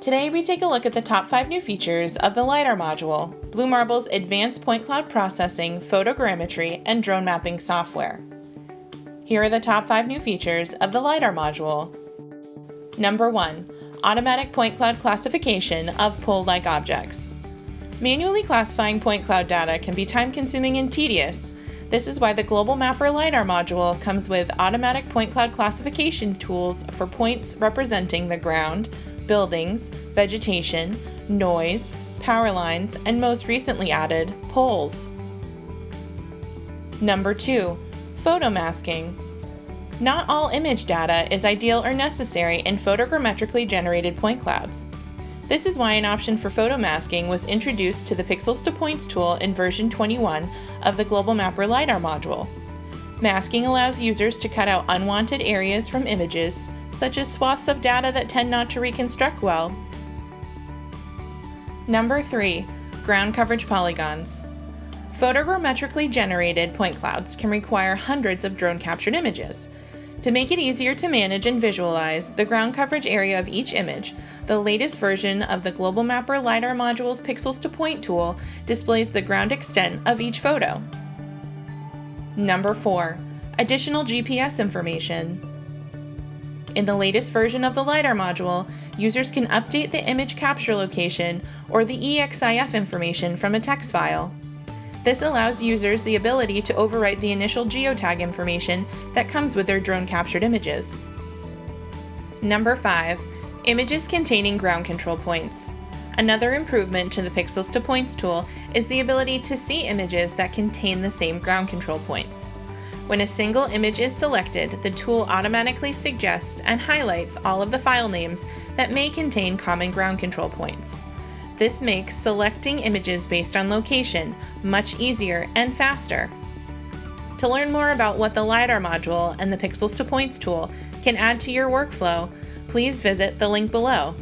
Today we take a look at the top 5 new features of the Lidar module, Blue Marble's advanced point cloud processing, photogrammetry, and drone mapping software. Here are the top 5 new features of the Lidar module. Number 1. Automatic point cloud classification of pole-like objects. Manually classifying point cloud data can be time-consuming and tedious. This is why the Global Mapper Lidar module comes with automatic point cloud classification tools for points representing the ground, buildings, vegetation, noise, power lines, and most recently added, poles. Number 2. Photo masking. Not all image data is ideal or necessary in photogrammetrically generated point clouds. This is why an option for photo masking was introduced to the Pixels to Points tool in version 21 of the Global Mapper Lidar module. Masking allows users to cut out unwanted areas from images, such as swaths of data that tend not to reconstruct well. Number 3. Ground coverage polygons. Photogrammetrically generated point clouds can require hundreds of drone-captured images. To make it easier to manage and visualize the ground coverage area of each image, the latest version of the Global Mapper Lidar module's Pixels to Point tool displays the ground extent of each photo. Number 4. Additional GPS information. In the latest version of the Lidar module, users can update the image capture location or the EXIF information from a text file. This allows users the ability to overwrite the initial geotag information that comes with their drone-captured images. Number 5. Images containing ground control points. Another improvement to the Pixels to Points tool is the ability to see images that contain the same ground control points. When a single image is selected, the tool automatically suggests and highlights all of the file names that may contain common ground control points. This makes selecting images based on location much easier and faster. To learn more about what the Lidar module and the Pixels to Points tool can add to your workflow, please visit the link below.